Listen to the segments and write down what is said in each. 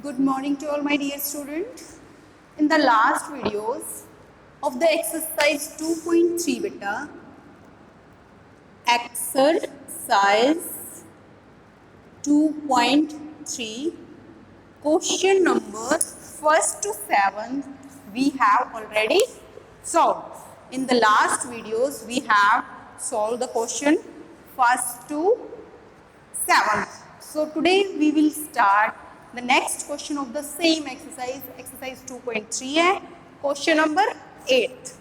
Good morning to all my dear students. In the last videos of the exercise 2.3 beta, exercise 2.3 question number 1st to 7th we have already solved. In the last videos we have solved the question 1st to 7th. So today we will start the next question of the same exercise 2.3 है question number 8.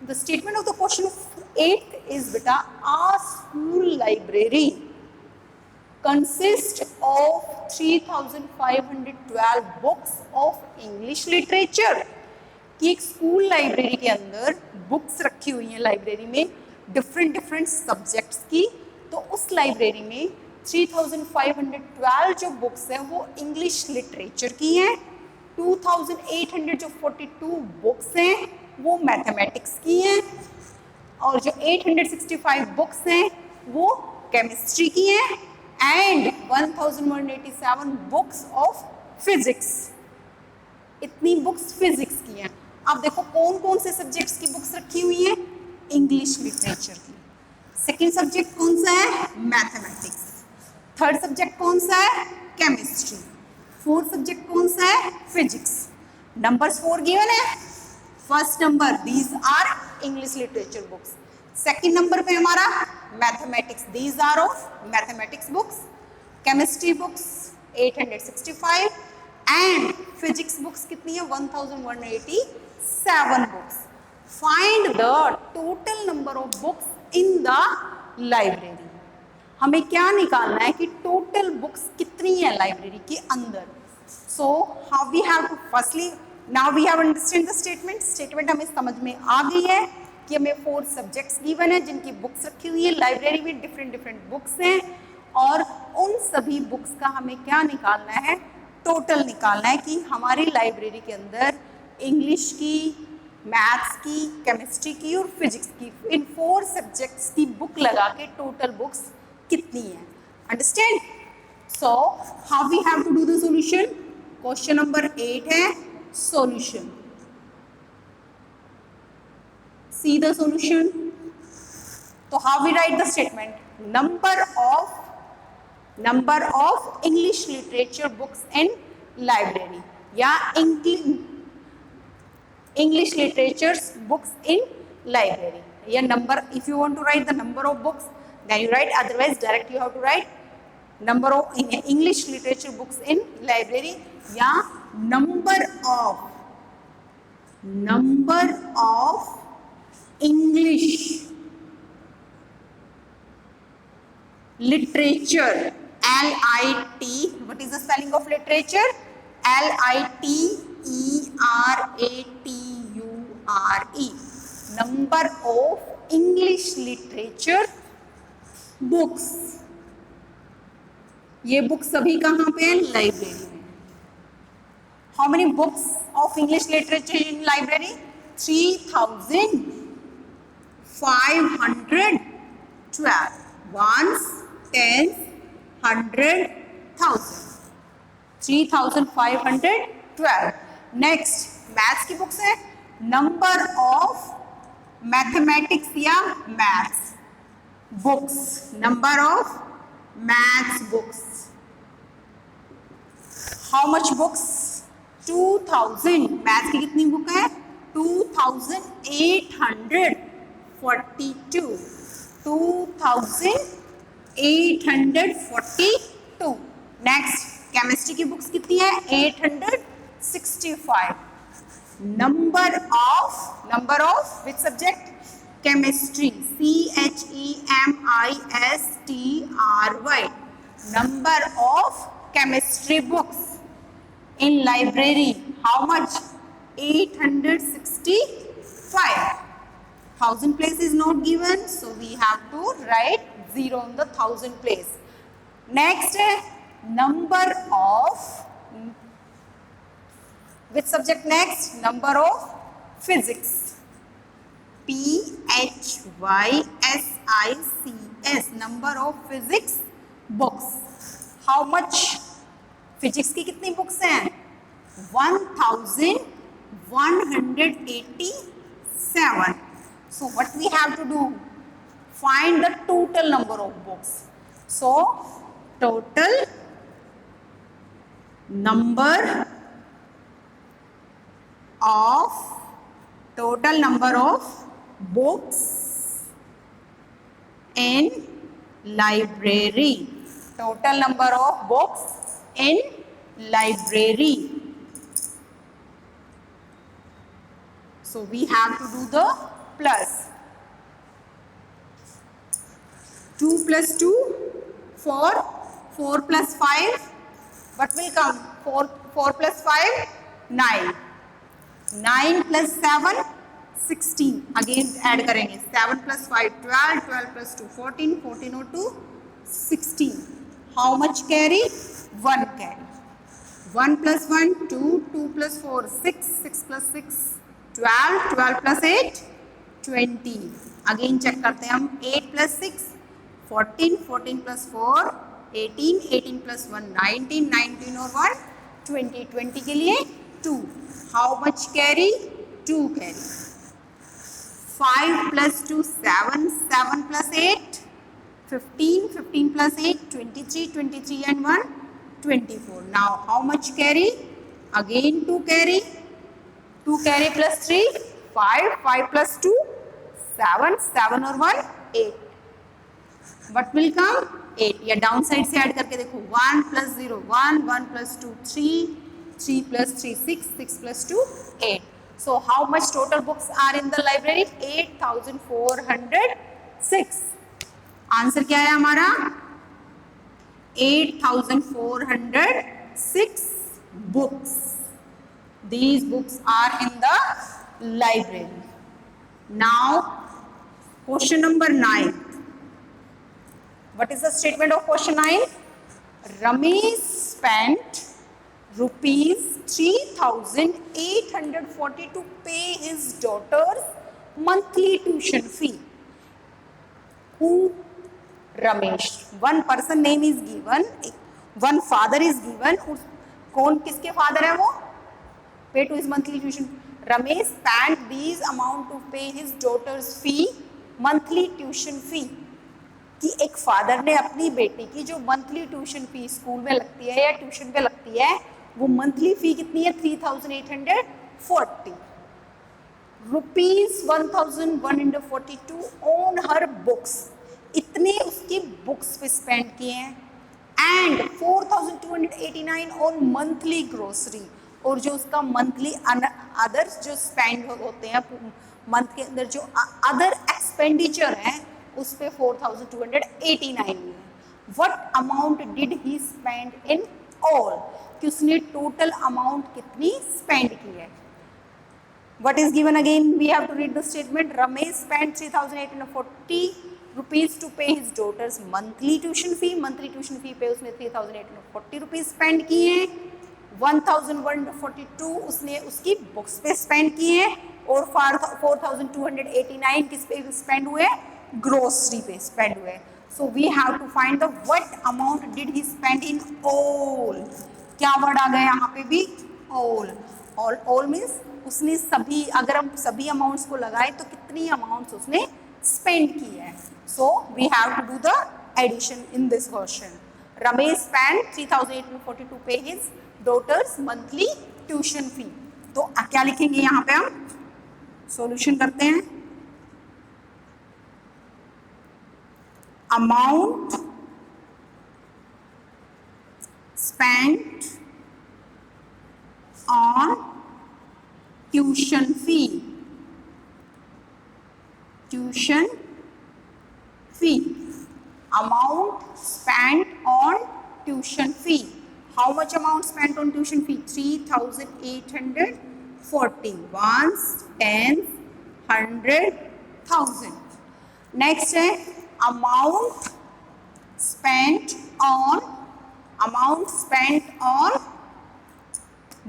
The statement of the question of 8th is beta, our school library consists of 3512 books of English literature. कि एक school library के अंदर books रखी हुई हैं library में different subjects की, तो उस लाइब्रेरी में 3512 जो बुक्स हैं वो इंग्लिश लिटरेचर की हैं, 2842 बुक्स हैं वो मैथमेटिक्स की हैं, और जो 865 बुक्स हैं वो केमिस्ट्री की हैं, एंड 1187 बुक्स ऑफ फिजिक्स. इतनी बुक्स फिजिक्स की हैं. अब देखो कौन कौन से सब्जेक्ट्स की बुक्स रखी हुई हैं? इंग्लिश लिटरेचर की. सेकेंड सब्जेक्ट कौन सा है? मैथमेटिक्स. थर्ड सब्जेक्ट कौन सा है? केमिस्ट्री. फोर्थ सब्जेक्ट कौन सा है? फिजिक्स. नंबर्स 4 गिवन है. First number these are English literature books. Second number पे हमारा mathematics, these are of mathematics books. Chemistry books 865 and physics books कितनी है? 1187 books. Find the total number of books in the library. हमें क्या निकालना है कि टोटल बुक्स कितनी है लाइब्रेरी के अंदर. So how we have to firstly now we have understand the statement हमें समझ में आ गई है कि हमें 4 सब्जेक्ट्स गिवन है जिनकी बुक्स रखी हुई है लाइब्रेरी में. डिफरेंट बुक्स हैं और उन सभी बुक्स का हमें क्या निकालना है? टोटल निकालना है कि हमारी लाइब्रेरी के अंदर इंग्लिश की, मैथ्स की, केमिस्ट्री की और फिजिक्स की, इन 4 सब्जेक्ट्स की बुक लगा के टोटल बुक्स कितनी है. Understand? So how we have to do the solution. Question number 8 है solution. See the solution. So how we write the statement? Number of English literature books in library या English literature books in library. या number, if you want to write the number of books then you write, otherwise direct you have to write number of English literature books in library या number of English literature, LIT, what is the spelling of literature? LITERATURE. Number of English literature books. ये book सभी कहाँ पे है? Library में. How many books of English literature in library? 3512. Ones, tens, 100, 1000. 3512. Next maths की books है. Number of mathematics या maths books. Number of maths books. How much books? 2000. Maths की कितनी बुक है? 2842. 2842. नेक्स्ट केमिस्ट्री की बुक्स कितनी है? 865. Number of which subject? Chemistry, CHEMISTRY. Number of chemistry books in library, how much? 865. 1000 place is not given, so we have to write 0 on the 1000 place. Next, number of which subject next? Number of physics, PHYSICS. Number of physics books. How much physics की कितनी books हैं? 1187. So what we have to do? Find the total number of books. So total number of books in library. Total number of books in library. So we have to do the plus. 2 plus 2, 4. 4 plus 5, what will come? 4 plus 5, 9. 9 plus 7, 16. Again add करेंगे. 7 plus 5, 12. 12 plus 2, 14. 14 और 2, 16. How much carry? 1 carry. 1 plus 1, 2. 2 plus 4, 6. 6 plus 6, 12. 12 plus 8, 20. Again check करते हैं हम. 8 plus 6, 14. 14 plus 4, 18. 18 plus 1, 19. 19 और 1, 20. 20 के लिए 2. How much carry? 2 carry. 5 plus 2, 7. 7 plus 8, 15. 15 plus 8, 23. 23 and 1, 24. Now how much carry? Again 2 carry. 2 carry plus 3, 5. 5 plus 2, 7. 7 और 1, 8. What will come? 8. या down side से add करके देखो. 1 plus 0, 1. 1 plus 2, 3. 3 plus 3, 6. 6 plus 2, 8. So how much total books are in the library? 8406. Answer क्या है हमारा? 8406 books. These books are in the library. Now question number 9. What is the statement of question 9? Ramesh spent rupees 3,840 to pay his daughter's monthly tuition fee. Who? Ramesh. One person name is given. One father is given. कौन किसके father है वो? Pay to his monthly tuition. Ramesh spent these amount to pay his daughter's fee, monthly tuition fee. कि एक father ने अपनी बेटी की जो मंथली ट्यूशन फी स्कूल में लगती है या ट्यूशन पे लगती है, वो मंथली फी कितनी है? 3,840 रुपीज 1,142 ऑन हर बुक्स. इतने उसकी बुक्स पे स्पेंड किए हैं. And 4,289 on monthly grocery. और जो उसका मंथली अदर्स जो स्पेंड होते हैं मंथ के अंदर, जो अदर एक्सपेंडिचर हैं उस पे 4,289 है. What amount did he spend in all? कि उसने टोटल अमाउंट कितनी स्पेंड की है. What is given? Again we have to read the statement. Ramesh spend 3,840 rupees to pay his daughter's monthly tuition fee. Monthly tuition fee पे उसने 3,840 rupees spend किए हैं. 1,142 उसने उसकी बुक्स पे स्पेंड किए हैं. और 4,289 किस पे स्पेंड हुए? ग्रोसरी पे स्पेंड हुए. So we have to find the what amount did he spend in all. क्या वर्ड आ गया यहाँ पे भी? ऑल. ऑल मीन्स उसने सभी, अगर हम सभी अमाउंट्स को लगाए तो कितनी अमाउंट्स उसने स्पेंड की है. So we have to do the addition in this question. Ramesh spend 3,840 to pay his daughter's monthly tuition fee. तो क्या लिखेंगे यहाँ पे? हम सॉल्यूशन करते हैं. amount spent on tuition fee. Tuition fee. Amount spent on tuition fee. How much amount spent on tuition fee? 3,840. Ones, tens, 100,000. Next है amount spent on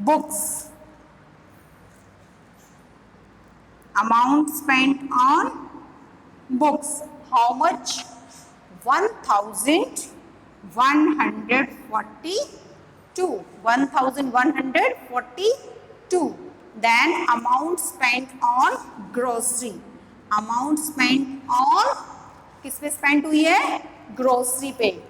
books. Amount spent on books. How much? 1,140 2, 1142. Then amount spent on grocery. Amount spent on किस पे spent हुई है? Grocery पे.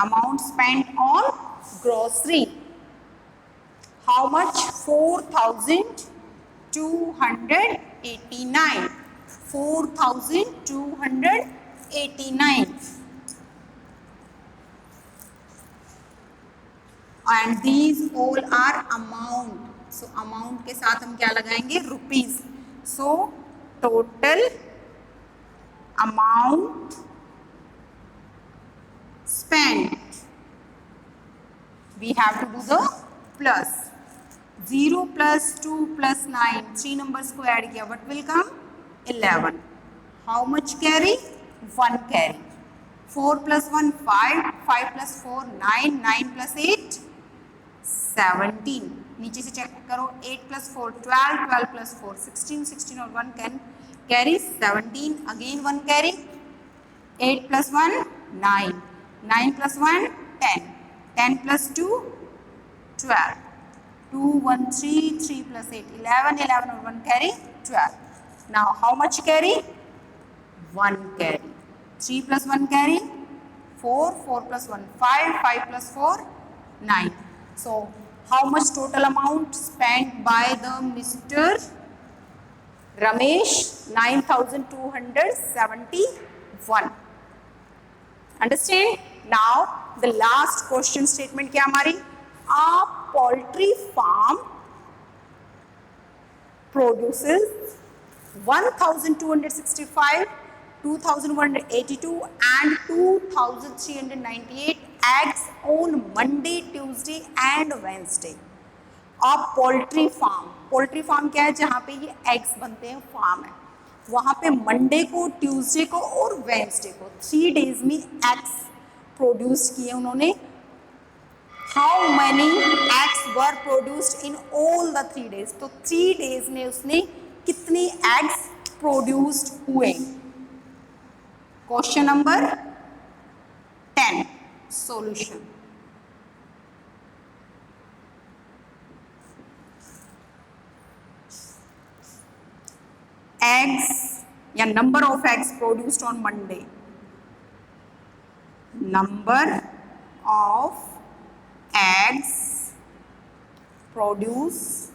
Amount spent on grocery. How much? 4,289. 4,289. And these all are amount. So amount के साथ हम क्या लगाएंगे? Rupees. So total amount spent. We have to do the plus. 0 plus 2 plus 9. 3 numbers को add किया. What will come? 11. How much carry? 1 carry. 4 plus 1 5. 5 plus 4 9. 9 plus 8 17. नीचे से check करो. 8 plus 4 12. 12 plus 4 16. 16 और 1 can carry 17. Again 1 carry. 8 plus 1 9. 9 plus 1 10. 10 plus 2 12. 2 1 3. 3 plus 8 11. 11 और 1 carry 12. Now how much carry? 1 carry. 3 plus 1 carry 4. 4 plus 1 5. 5 plus 4 9. So how much total amount spent by the Mr. Ramesh? 9,271. Understand? Now the last question statement क्या हमारी? A poultry farm produces 1,265, 2,182 and 2,398 eggs on Monday, Tuesday and Wednesday. अब poultry farm क्या है? जहाँ पे ये eggs बनते हैं, फार्म है. वहाँ पे मंडे को, ट्यूसडे को और वेंसडे को 3 डेज में एग्स प्रोड्यूस किए उन्होंने. How many eggs were produced in all the 3 days? तो 3 डेज में उसने कितने एग्स प्रोड्यूस्ड हुए? Question number 10. सॉल्यूशन. Eggs या number of eggs produced on Monday. Number of eggs produced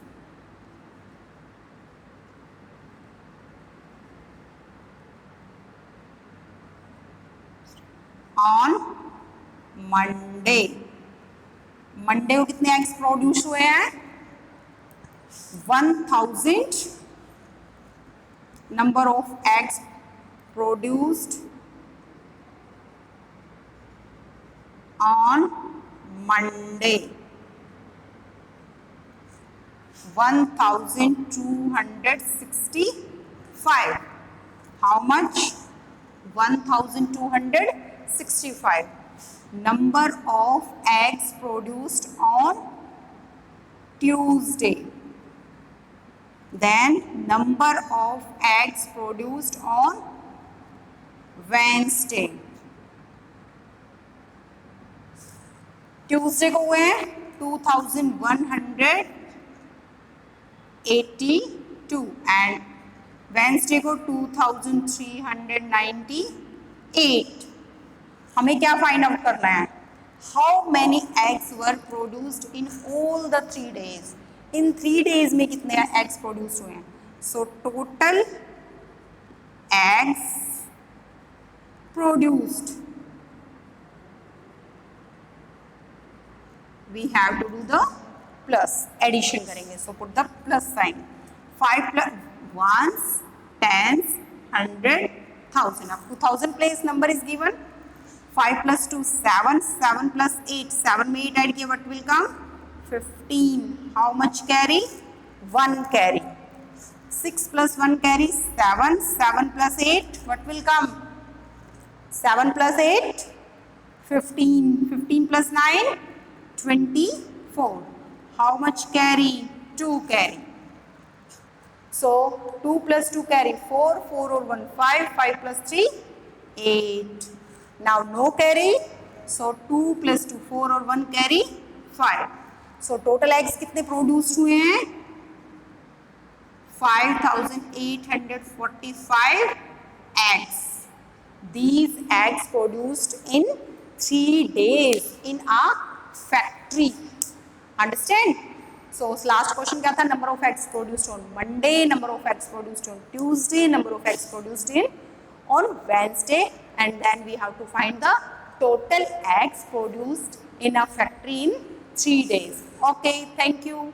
on Monday. Monday को कितने एग्स प्रोड्यूस हुए हैं? 1000. Number of eggs produced on Monday. 1,265. How much? 1,265. Number of eggs produced on Tuesday. Then number of eggs produced on Wednesday. Tuesday को हुए हैं 2,182 and Wednesday को 2,398. हमें क्या फाइंड आउट करना है? How many eggs were produced in all the 3 days? इन 3 days में कितने एग्स प्रोड्यूस हुए हैं? So total eggs produced we have to do the plus. Addition करेंगे. So put the plus sign. 5 plus 1s, 10s, 100, 1000. Up to 1000 place number is given. 5 plus 2 7. 7 plus 8. 7 में 8 add किया. What will come? 15. How much carry? 1 carry. 6 plus 1 carry 7. 7 plus 8. What will come? 7 plus 8. 15. 15 plus 9. 24. How much carry? 2 carry. So 2 plus 2 carry 4. 4 or 1 5. 5 plus 3 8. Now no carry, so 2 plus 2 4 और 1 carry 5. So total eggs कितने produce हुए हैं? 5845 eggs. These eggs produced in 3 days in a factory. Understand? So last question क्या था? Number of eggs produced on Monday, number of eggs produced on Tuesday, number of eggs produced on Wednesday, and then we have to find the total eggs produced in a factory in 3 days. Okay, thank you.